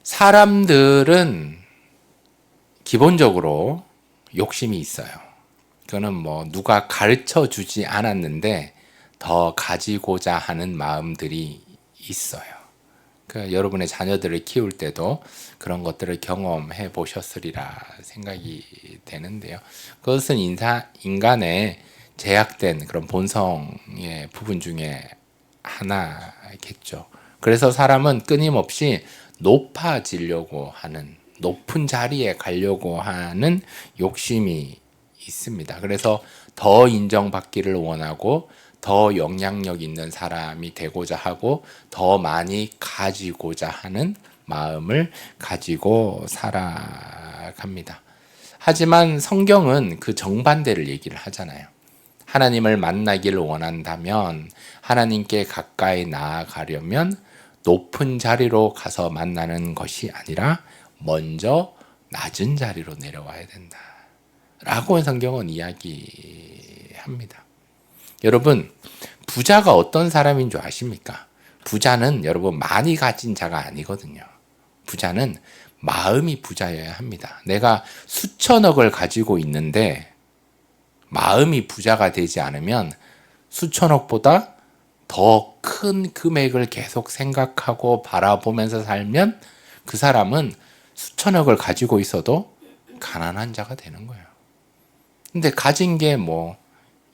사람들은 기본적으로 욕심이 있어요. 그거는 뭐 누가 가르쳐 주지 않았는데 더 가지고자 하는 마음들이 있어요. 그 여러분의 자녀들을 키울 때도 그런 것들을 경험해 보셨으리라 생각이 되는데요. 그것은 인간의 제약된 그런 본성의 부분 중에 하나겠죠. 그래서 사람은 끊임없이 높아지려고 하는, 높은 자리에 가려고 하는 욕심이 있습니다. 그래서 더 인정받기를 원하고 더 영향력 있는 사람이 되고자 하고 더 많이 가지고자 하는 마음을 가지고 살아갑니다. 하지만 성경은 그 정반대를 얘기를 하잖아요. 하나님을 만나기를 원한다면, 하나님께 가까이 나아가려면 높은 자리로 가서 만나는 것이 아니라 먼저 낮은 자리로 내려와야 된다 라고 성경은 이야기합니다. 여러분, 부자가 어떤 사람인 줄 아십니까? 부자는 여러분 많이 가진 자가 아니거든요. 부자는 마음이 부자여야 합니다. 내가 수천억을 가지고 있는데 마음이 부자가 되지 않으면 수천억보다 더 큰 금액을 계속 생각하고 바라보면서 살면 그 사람은 수천억을 가지고 있어도 가난한 자가 되는 거예요. 근데 가진 게 뭐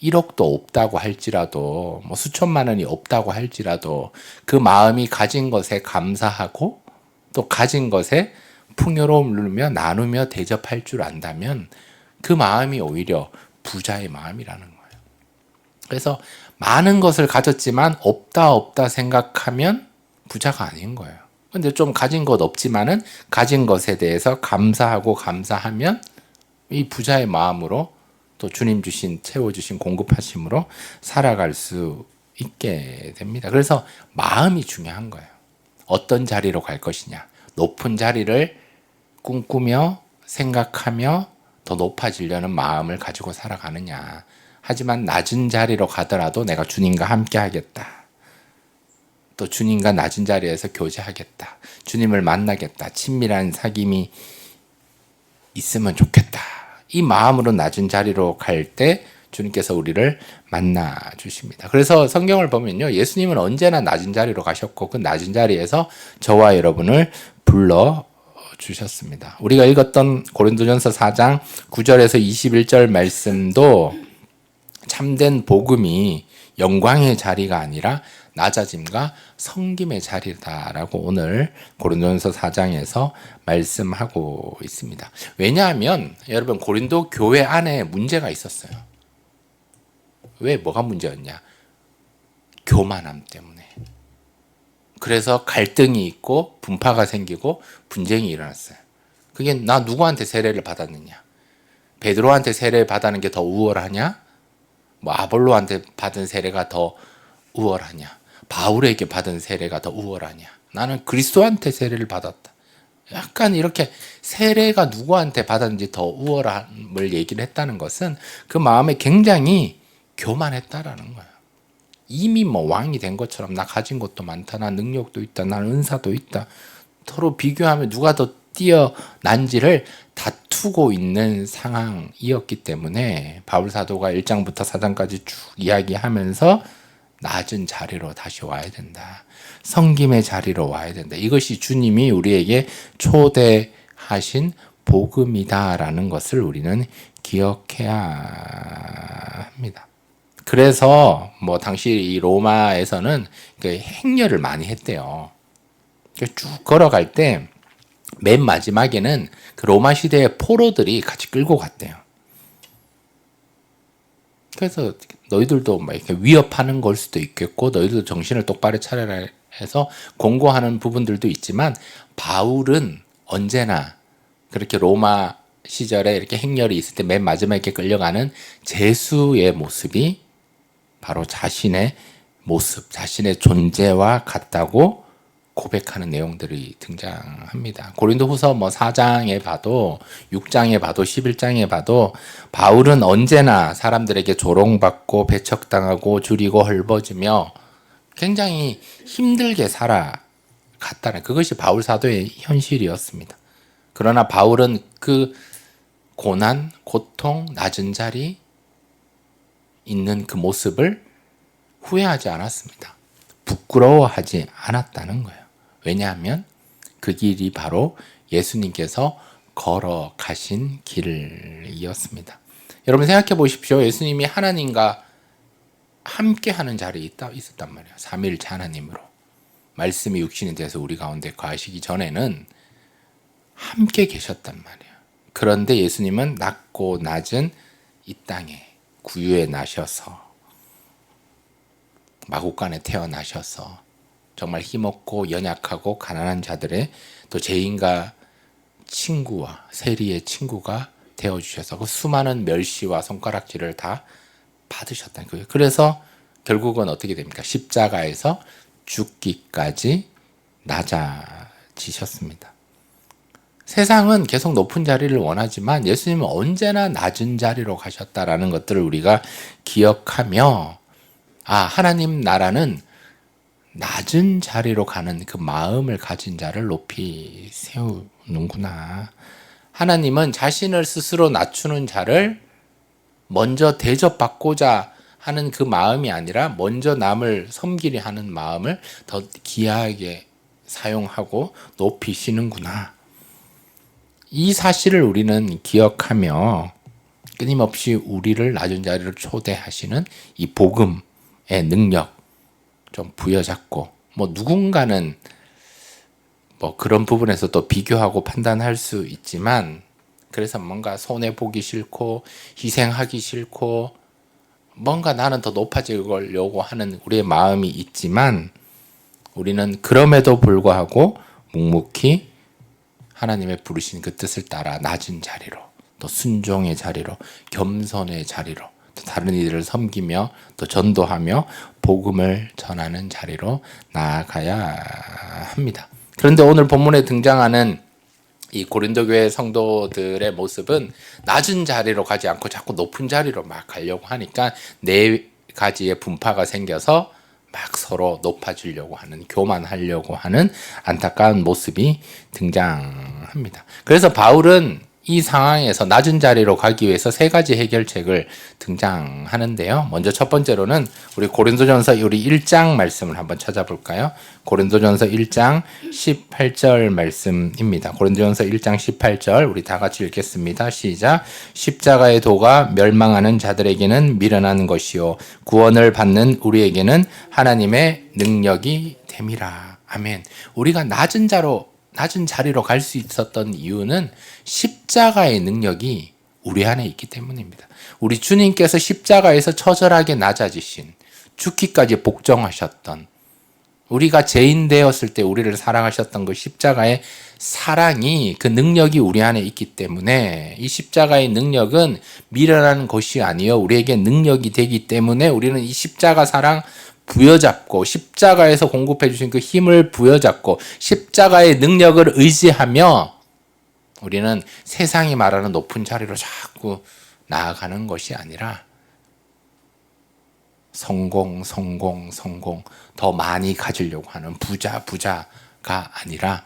1억도 없다고 할지라도, 뭐 수천만 원이 없다고 할지라도 그 마음이 가진 것에 감사하고 또 가진 것에 풍요로움을 누르며 나누며 대접할 줄 안다면 그 마음이 오히려 부자의 마음이라는 거예요. 그래서 많은 것을 가졌지만 없다 생각하면 부자가 아닌 거예요. 근데 좀 가진 것 없지만은 가진 것에 대해서 감사하고 감사하면 이 부자의 마음으로 또 주님 주신, 채워주신 공급하심으로 살아갈 수 있게 됩니다. 그래서 마음이 중요한 거예요. 어떤 자리로 갈 것이냐. 높은 자리를 꿈꾸며 생각하며 더 높아지려는 마음을 가지고 살아가느냐. 하지만 낮은 자리로 가더라도 내가 주님과 함께 하겠다. 또 주님과 낮은 자리에서 교제하겠다. 주님을 만나겠다. 친밀한 사귐이 있으면 좋겠다. 이 마음으로 낮은 자리로 갈 때 주님께서 우리를 만나 주십니다. 그래서 성경을 보면요. 예수님은 언제나 낮은 자리로 가셨고 그 낮은 자리에서 저와 여러분을 불러 주셨습니다. 우리가 읽었던 고린도전서 4장 9절에서 21절 말씀도 참된 복음이 영광의 자리가 아니라 낮아짐과 섬김의 자리다라고 오늘 고린도전서 4장에서 말씀하고 있습니다. 왜냐하면 여러분 고린도 교회 안에 문제가 있었어요. 왜 뭐가 문제였냐? 교만함 때문에. 그래서 갈등이 있고 분파가 생기고 분쟁이 일어났어요. 그게 나 누구한테 세례를 받았느냐? 베드로한테 세례를 받는 게 더 우월하냐? 뭐 아볼로한테 받은 세례가 더 우월하냐? 바울에게 받은 세례가 더 우월하냐? 나는 그리스도한테 세례를 받았다. 약간 이렇게 세례가 누구한테 받았는지 더 우월함을 얘기를 했다는 것은 그 마음에 굉장히 교만했다라는 거예요. 이미 뭐 왕이 된 것처럼 나 가진 것도 많다. 나 능력도 있다. 나 은사도 있다. 서로 비교하면 누가 더 뛰어난지를 다투고 있는 상황이었기 때문에 바울 사도가 1장부터 4장까지 쭉 이야기하면서 낮은 자리로 다시 와야 된다. 섬김의 자리로 와야 된다. 이것이 주님이 우리에게 초대하신 복음이다라는 것을 우리는 기억해야 합니다. 그래서 뭐 당시 이 로마에서는 그 행렬을 많이 했대요. 쭉 걸어갈 때 맨 마지막에는 그 로마 시대의 포로들이 같이 끌고 갔대요. 그래서 너희들도 막 이렇게 위협하는 걸 수도 있겠고 너희들도 정신을 똑바로 차려라 해서 공고하는 부분들도 있지만 바울은 언제나 그렇게 로마 시절에 이렇게 행렬이 있을 때 맨 마지막에 끌려가는 제수의 모습이 바로 자신의 모습, 자신의 존재와 같다고 고백하는 내용들이 등장합니다. 고린도후서 뭐 4장에 봐도 6장에 봐도 11장에 봐도 바울은 언제나 사람들에게 조롱받고 배척당하고 줄이고 헐벗으며 굉장히 힘들게 살아갔다라는 갔다는 그것이 바울 사도의 현실이었습니다. 그러나 바울은 그 고난, 고통, 낮은 자리 있는 그 모습을 후회하지 않았습니다. 부끄러워하지 않았다는 거예요. 왜냐하면 그 길이 바로 예수님께서 걸어가신 길이었습니다. 여러분 생각해 보십시오. 예수님이 하나님과 함께 하는 자리에 있었단 말이에요. 삼위일체 하나님으로. 말씀이 육신이 돼서 우리 가운데 거하시기 전에는 함께 계셨단 말이에요. 그런데 예수님은 낮고 낮은 이 땅에 구유에 나셔서 마국간에 태어나셔서 정말 힘없고 연약하고 가난한 자들의 또 죄인과 친구와 세리의 친구가 되어주셔서 그 수많은 멸시와 손가락질을 다 받으셨다는 거예요. 그래서 결국은 어떻게 됩니까? 십자가에서 죽기까지 낮아지셨습니다. 세상은 계속 높은 자리를 원하지만 예수님은 언제나 낮은 자리로 가셨다라는 것들을 우리가 기억하며 하나님 나라는 낮은 자리로 가는 그 마음을 가진 자를 높이 세우는구나. 하나님은 자신을 스스로 낮추는 자를 먼저 대접받고자 하는 그 마음이 아니라 먼저 남을 섬기려 하는 마음을 더 귀하게 사용하고 높이시는구나. 이 사실을 우리는 기억하며 끊임없이 우리를 낮은 자리로 초대하시는 이 복음의 능력 좀 부여잡고 누군가는 그런 부분에서 또 비교하고 판단할 수 있지만 그래서 뭔가 손해보기 싫고 희생하기 싫고 뭔가 나는 더 높아지려고 하는 우리의 마음이 있지만 우리는 그럼에도 불구하고 묵묵히 하나님의 부르신 그 뜻을 따라 낮은 자리로 또 순종의 자리로 겸손의 자리로 또 다른 이들을 섬기며 또 전도하며 복음을 전하는 자리로 나아가야 합니다. 그런데 오늘 본문에 등장하는 이 고린도 교회 성도들의 모습은 낮은 자리로 가지 않고 자꾸 높은 자리로 막 가려고 하니까 네 가지의 분파가 생겨서 막 서로 높아지려고 하는, 교만하려고 하는 안타까운 모습이 등장합니다. 그래서 바울은 이 상황에서 낮은 자리로 가기 위해서 세 가지 해결책을 등장하는데요. 먼저 첫 번째로는 우리 고린도전서 우리 1장 말씀을 한번 찾아볼까요? 고린도전서 1장 18절 말씀입니다. 고린도전서 1장 18절 우리 다 같이 읽겠습니다. 시작. 십자가의 도가 멸망하는 자들에게는 미련한 것이요 구원을 받는 우리에게는 하나님의 능력이 됨이라. 아멘. 우리가 낮은 자리로 갈 수 있었던 이유는 십자가의 능력이 우리 안에 있기 때문입니다. 우리 주님께서 십자가에서 처절하게 낮아지신, 죽기까지 복종하셨던, 우리가 죄인 되었을 때 우리를 사랑하셨던 그 십자가의 사랑이, 그 능력이 우리 안에 있기 때문에 이 십자가의 능력은 미련한 것이 아니요 우리에게 능력이 되기 때문에 우리는 이 십자가 사랑 부여잡고 십자가에서 공급해 주신 그 힘을 부여잡고 십자가의 능력을 의지하며 우리는 세상이 말하는 높은 자리로 자꾸 나아가는 것이 아니라 성공 더 많이 가지려고 하는 부자가 아니라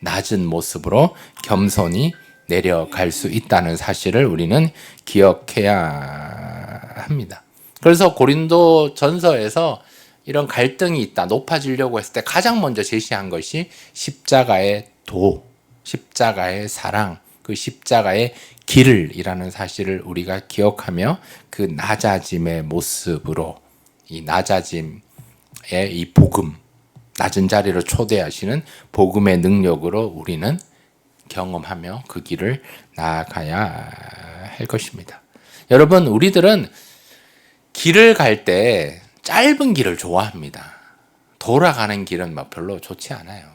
낮은 모습으로 겸손히 내려갈 수 있다는 사실을 우리는 기억해야 합니다. 그래서 고린도 전서에서 이런 갈등이 있다, 높아지려고 했을 때 가장 먼저 제시한 것이 십자가의 도, 십자가의 사랑, 그 십자가의 길이라는 사실을 우리가 기억하며 그 낮아짐의 모습으로 이 낮아짐의 이 복음, 낮은 자리로 초대하시는 복음의 능력으로 우리는 경험하며 그 길을 나아가야 할 것입니다. 여러분, 우리들은 길을 갈 때 짧은 길을 좋아합니다. 돌아가는 길은 별로 좋지 않아요.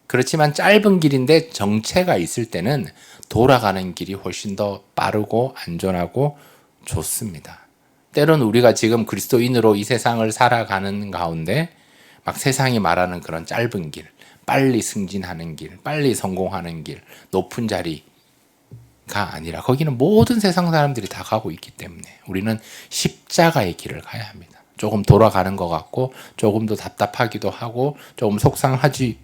그렇지만 짧은 길인데 정체가 있을 때는 돌아가는 길이 훨씬 더 빠르고 안전하고 좋습니다. 때론 우리가 지금 그리스도인으로 이 세상을 살아가는 가운데 막 세상이 말하는 그런 짧은 길, 빨리 승진하는 길, 빨리 성공하는 길, 높은 자리가 아니라 거기는 모든 세상 사람들이 다 가고 있기 때문에 우리는 십자가의 길을 가야 합니다. 조금 돌아가는 것 같고 조금 더 답답하기도 하고 조금 속상하지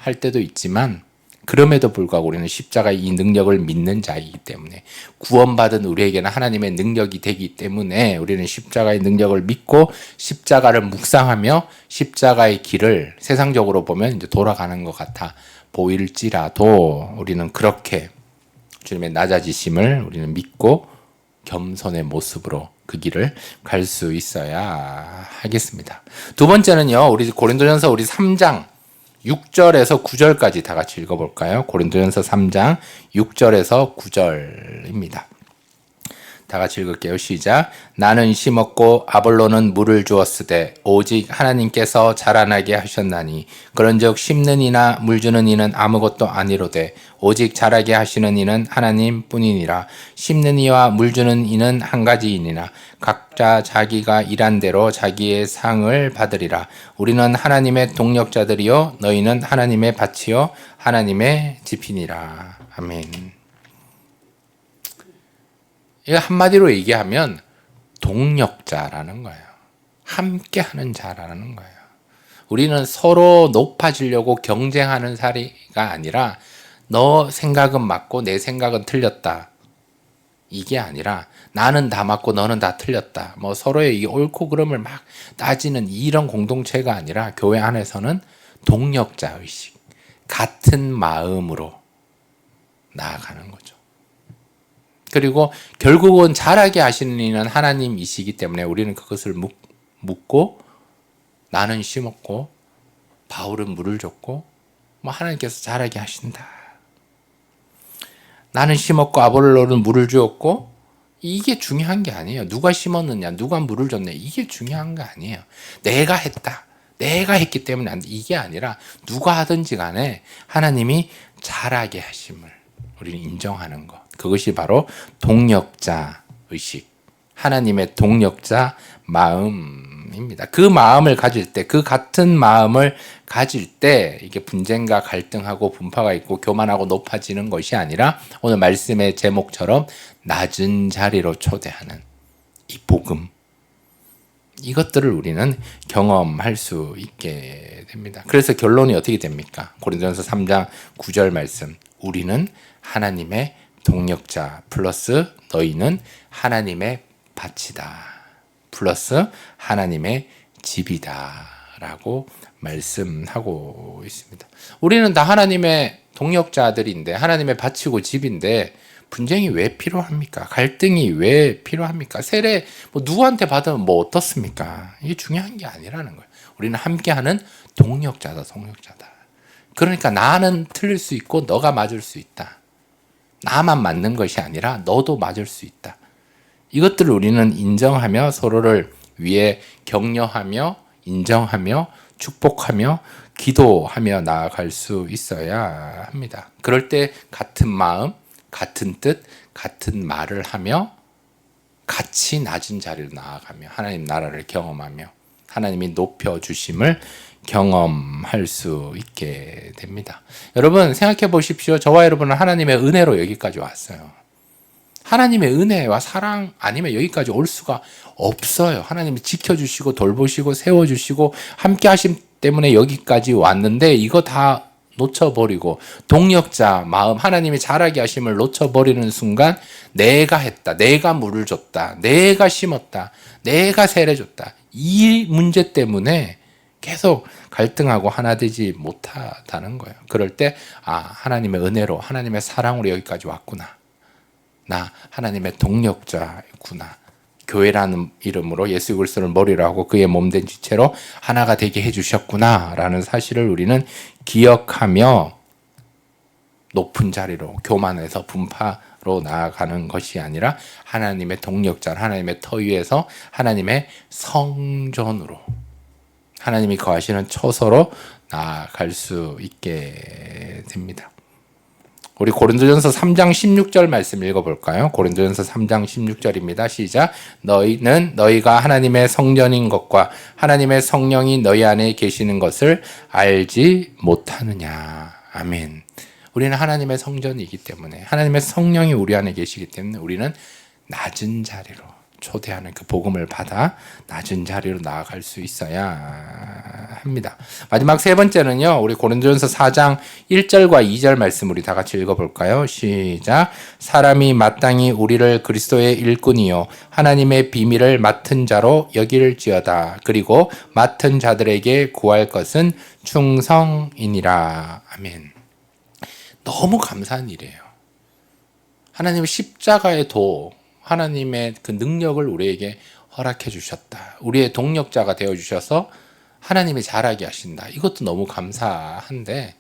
할 때도 있지만 그럼에도 불구하고 우리는 십자가의 이 능력을 믿는 자이기 때문에 구원받은 우리에게는 하나님의 능력이 되기 때문에 우리는 십자가의 능력을 믿고 십자가를 묵상하며 십자가의 길을 세상적으로 보면 이제 돌아가는 것 같아 보일지라도 우리는 그렇게 주님의 낮아지심을 우리는 믿고 겸손의 모습으로 그 길을 갈 수 있어야 하겠습니다. 두 번째는요, 우리 고린도전서 우리 3장 6절에서 9절까지 다 같이 읽어볼까요? 고린도전서 3장 6절에서 9절입니다. 다 같이 읽을게요. 시작. 나는 심었고 아볼로는 물을 주었으되 오직 하나님께서 자라나게 하셨나니 그런즉 심는 이나 물 주는 이는 아무것도 아니로되 오직 자라게 하시는 이는 하나님뿐이니라. 심는 이와 물 주는 이는 한 가지이니라. 각자 자기가 일한 대로 자기의 상을 받으리라. 우리는 하나님의 동력자들이요 너희는 하나님의 밭이요 하나님의 집이니라. 아멘. 이거 한마디로 얘기하면 동력자라는 거예요. 함께하는 자라는 거예요. 우리는 서로 높아지려고 경쟁하는 사이가 아니라 너 생각은 맞고 내 생각은 틀렸다. 이게 아니라 나는 다 맞고 너는 다 틀렸다. 뭐 서로의 이 옳고 그름을 막 따지는 이런 공동체가 아니라 교회 안에서는 동력자 의식, 같은 마음으로 나아가는 거죠. 그리고 결국은 자라게 하시는 이는 하나님이시기 때문에 우리는 그것을 묻고 나는 심었고 바울은 물을 줬고 뭐 하나님께서 자라게 하신다. 나는 심었고 아볼로는 물을 주었고 이게 중요한 게 아니에요. 누가 심었느냐, 누가 물을 줬냐 이게 중요한 게 아니에요. 내가 했다. 내가 했기 때문에 안 돼. 이게 아니라 누가 하든지 간에 하나님이 자라게 하심을 우리는 인정하는 것. 그것이 바로 동력자 의식, 하나님의 동력자 마음입니다. 그 마음을 가질 때, 그 같은 마음을 가질 때 이게 분쟁과 갈등하고 분파가 있고 교만하고 높아지는 것이 아니라 오늘 말씀의 제목처럼 낮은 자리로 초대하는 이 복음, 이것들을 우리는 경험할 수 있게 됩니다. 그래서 결론이 어떻게 됩니까? 고린도전서 3장 9절 말씀, 우리는 하나님의 동력자 플러스 너희는 하나님의 밭이다 플러스 하나님의 집이다 라고 말씀하고 있습니다. 우리는 다 하나님의 동력자들인데 하나님의 밭이고 집인데 분쟁이 왜 필요합니까? 갈등이 왜 필요합니까? 세례 뭐 누구한테 받으면 뭐 어떻습니까? 이게 중요한 게 아니라는 거예요. 우리는 함께하는 동력자다. 그러니까 나는 틀릴 수 있고 너가 맞을 수 있다. 나만 맞는 것이 아니라 너도 맞을 수 있다. 이것들을 우리는 인정하며 서로를 위해 격려하며 인정하며 축복하며 기도하며 나아갈 수 있어야 합니다. 그럴 때 같은 마음, 같은 뜻, 같은 말을 하며 같이 낮은 자리로 나아가며 하나님 나라를 경험하며 하나님이 높여주심을 경험할 수 있게 됩니다. 여러분 생각해 보십시오. 저와 여러분은 하나님의 은혜로 여기까지 왔어요. 하나님의 은혜와 사랑 아니면 여기까지 올 수가 없어요. 하나님이 지켜주시고 돌보시고 세워주시고 함께 하심 때문에 여기까지 왔는데 이거 다 놓쳐버리고 동력자 마음 하나님이 자라게 하심을 놓쳐버리는 순간 내가 했다. 내가 물을 줬다. 내가 심었다. 내가 세례줬다. 이 문제 때문에 계속 갈등하고 하나 되지 못하다는 거예요. 그럴 때 하나님의 은혜로 하나님의 사랑으로 여기까지 왔구나. 나 하나님의 동력자구나. 교회라는 이름으로 예수 그리스도를 머리로 하고 그의 몸된 지체로 하나가 되게 해주셨구나라는 사실을 우리는 기억하며 높은 자리로 교만에서 분파로 나아가는 것이 아니라 하나님의 동력자, 하나님의 터 위에서 하나님의 성전으로 하나님이 거하시는 처소로 나아갈 수 있게 됩니다. 우리 고린도전서 3장 16절 말씀 읽어볼까요? 고린도전서 3장 16절입니다. 시작. 너희는 너희가 하나님의 성전인 것과 하나님의 성령이 너희 안에 계시는 것을 알지 못하느냐. 아멘. 우리는 하나님의 성전이기 때문에 하나님의 성령이 우리 안에 계시기 때문에 우리는 낮은 자리로 초대하는 그 복음을 받아 낮은 자리로 나아갈 수 있어야 합니다. 마지막 세 번째는요. 우리 고린도전서 4장 1절과 2절 말씀 우리 다 같이 읽어볼까요? 시작. 사람이 마땅히 우리를 그리스도의 일꾼이요 하나님의 비밀을 맡은 자로 여길지어다. 그리고 맡은 자들에게 구할 것은 충성이니라. 아멘. 너무 감사한 일이에요. 하나님의 십자가의 도, 하나님의 그 능력을 우리에게 허락해 주셨다. 우리의 동력자가 되어 주셔서 하나님이 잘하게 하신다. 이것도 너무 감사한데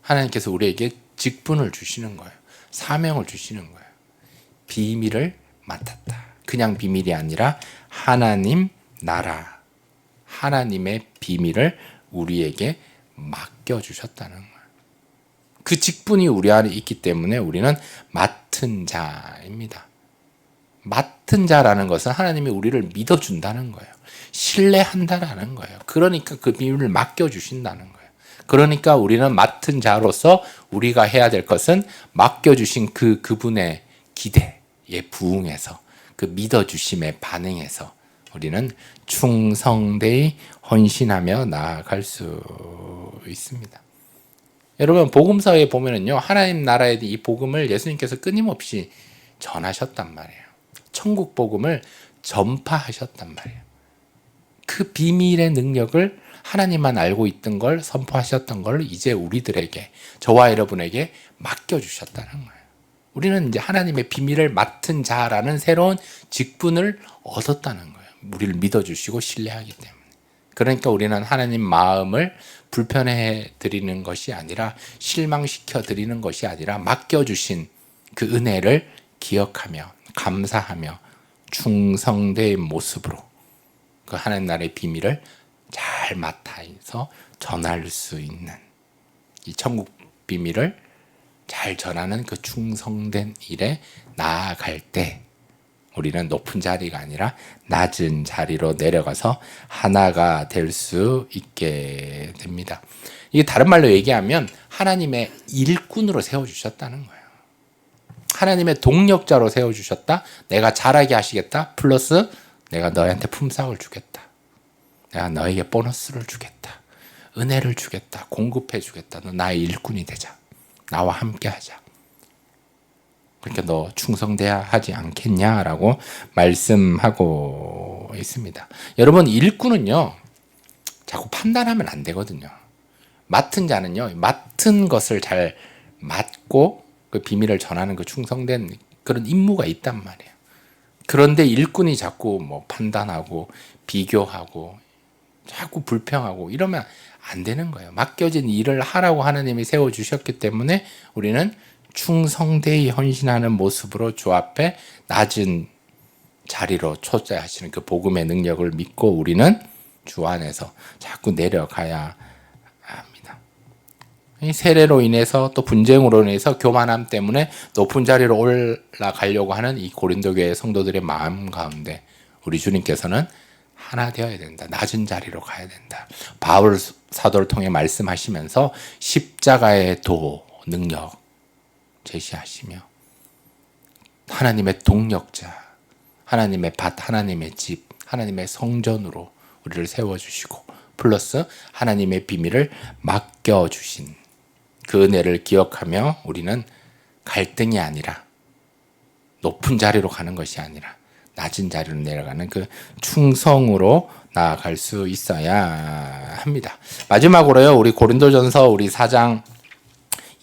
하나님께서 우리에게 직분을 주시는 거예요. 사명을 주시는 거예요. 비밀을 맡았다. 그냥 비밀이 아니라 하나님 나라, 하나님의 비밀을 우리에게 맡겨주셨다는 거예요. 그 직분이 우리 안에 있기 때문에 우리는 맡은 자입니다. 맡은 자라는 것은 하나님이 우리를 믿어준다는 거예요. 신뢰한다라는 거예요. 그러니까 그 비밀을 맡겨주신다는 거예요. 그러니까 우리는 맡은 자로서 우리가 해야 될 것은 맡겨주신 그분의 기대에 부응해서 그 믿어주심에 반응해서 우리는 충성되이 헌신하며 나아갈 수 있습니다. 여러분 복음서에 보면은요 하나님 나라의 이 복음을 예수님께서 끊임없이 전하셨단 말이에요. 천국 복음을 전파하셨단 말이에요. 그 비밀의 능력을 하나님만 알고 있던 걸 선포하셨던 걸 이제 우리들에게 저와 여러분에게 맡겨주셨다는 거예요. 우리는 이제 하나님의 비밀을 맡은 자라는 새로운 직분을 얻었다는 거예요. 우리를 믿어주시고 신뢰하기 때문에. 그러니까 우리는 하나님 마음을 불편해 드리는 것이 아니라 실망시켜 드리는 것이 아니라 맡겨주신 그 은혜를 기억하며 감사하며 충성된 모습으로 그 하나님 나라의 비밀을 잘 맡아서 전할 수 있는 이 천국 비밀을 잘 전하는 그 충성된 일에 나아갈 때 우리는 높은 자리가 아니라 낮은 자리로 내려가서 하나가 될 수 있게 됩니다. 이게 다른 말로 얘기하면 하나님의 일꾼으로 세워주셨다는 거예요. 하나님의 동력자로 세워주셨다. 내가 잘하게 하시겠다. 플러스 내가 너희한테 품삯을 주겠다. 내가 너에게 보너스를 주겠다. 은혜를 주겠다. 공급해 주겠다. 너 나의 일꾼이 되자. 나와 함께 하자. 그러니까 너 충성돼야 하지 않겠냐라고 말씀하고 있습니다. 여러분 일꾼은요 자꾸 판단하면 안 되거든요. 맡은 자는요 맡은 것을 잘 맡고 그 비밀을 전하는 그 충성된 그런 임무가 있단 말이에요. 그런데 일꾼이 자꾸 뭐 판단하고 비교하고 자꾸 불평하고 이러면 안 되는 거예요. 맡겨진 일을 하라고 하나님이 세워주셨기 때문에 우리는 충성되이 헌신하는 모습으로 주 앞에 낮은 자리로 초대하시는 그 복음의 능력을 믿고 우리는 주 안에서 자꾸 내려가야 합니다. 이 세례로 인해서 또 분쟁으로 인해서 교만함 때문에 높은 자리로 올라가려고 하는 이 고린도 교회 성도들의 마음 가운데 우리 주님께서는 하나 되어야 된다. 낮은 자리로 가야 된다. 바울 사도를 통해 말씀하시면서 십자가의 도 능력 제시하시며 하나님의 동력자, 하나님의 밭, 하나님의 집, 하나님의 성전으로 우리를 세워주시고 플러스 하나님의 비밀을 맡겨주신 그 은혜를 기억하며 우리는 갈등이 아니라 높은 자리로 가는 것이 아니라 낮은 자리로 내려가는 그 충성으로 나아갈 수 있어야 합니다. 마지막으로요, 우리 고린도전서 우리 4장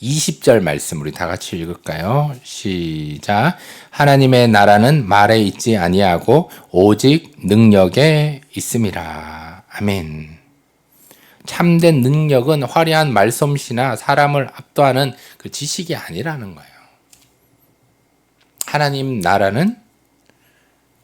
20절 말씀 우리 다 같이 읽을까요? 시작. 하나님의 나라는 말에 있지 아니하고 오직 능력에 있음이라. 아멘. 참된 능력은 화려한 말솜씨나 사람을 압도하는 그 지식이 아니라는 거예요. 하나님 나라는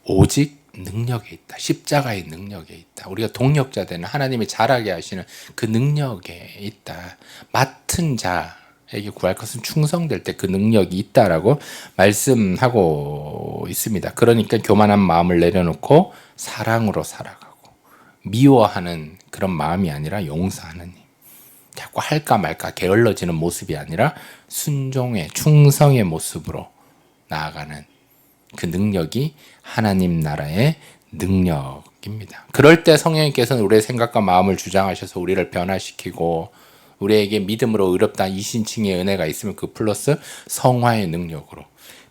오직 능력에 있다. 십자가의 능력에 있다. 우리가 동력자 되는 하나님이 잘하게 하시는 그 능력에 있다. 맡은 자에게 구할 것은 충성될 때 그 능력이 있다라고 말씀하고 있습니다. 그러니까 교만한 마음을 내려놓고 사랑으로 살아가고 미워하는 그런 마음이 아니라 용서하는 힘. 자꾸 할까 말까 게을러지는 모습이 아니라 순종의 충성의 모습으로 나아가는 그 능력이 하나님 나라의 능력입니다. 그럴 때 성령님께서는 우리의 생각과 마음을 주장하셔서 우리를 변화시키고 우리에게 믿음으로 의롭다 이신칭의 은혜가 있으면 그 플러스 성화의 능력으로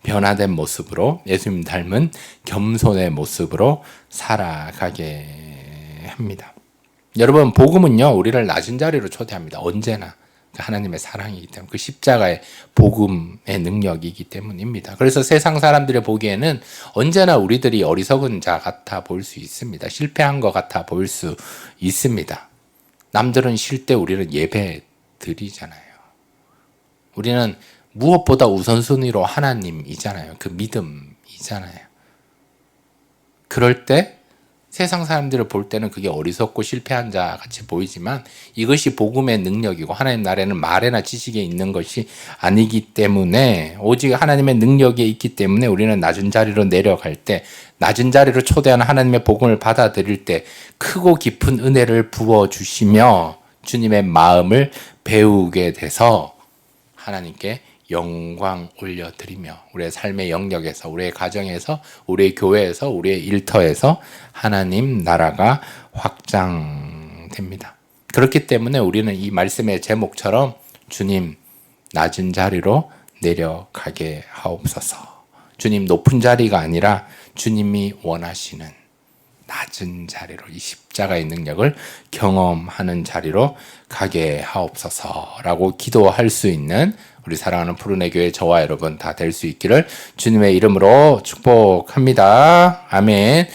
변화된 모습으로 예수님 닮은 겸손의 모습으로 살아가게 합니다. 여러분, 복음은요 우리를 낮은 자리로 초대합니다. 언제나 하나님의 사랑이기 때문에 그 십자가의 복음의 능력이기 때문입니다. 그래서 세상 사람들이 보기에는 언제나 우리들이 어리석은 자 같아 보일 수 있습니다. 실패한 것 같아 보일 수 있습니다. 남들은 쉴 때 우리는 예배 드리잖아요. 우리는 무엇보다 우선순위로 하나님이잖아요. 그 믿음이잖아요. 그럴 때 세상 사람들을 볼 때는 그게 어리석고 실패한 자 같이 보이지만 이것이 복음의 능력이고 하나님 나라에는 말에나 지식에 있는 것이 아니기 때문에 오직 하나님의 능력에 있기 때문에 우리는 낮은 자리로 내려갈 때 낮은 자리로 초대하는 하나님의 복음을 받아들일 때 크고 깊은 은혜를 부어주시며 주님의 마음을 배우게 돼서 하나님께 영광 올려드리며 우리의 삶의 영역에서 우리의 가정에서 우리의 교회에서 우리의 일터에서 하나님 나라가 확장됩니다. 그렇기 때문에 우리는 이 말씀의 제목처럼 주님 낮은 자리로 내려가게 하옵소서. 주님 높은 자리가 아니라 주님이 원하시는 낮은 자리로 이 십자가의 능력을 경험하는 자리로 가게 하옵소서라고 기도할 수 있는 우리 사랑하는 푸른의 교회 저와 여러분 다 될 수 있기를 주님의 이름으로 축복합니다. 아멘.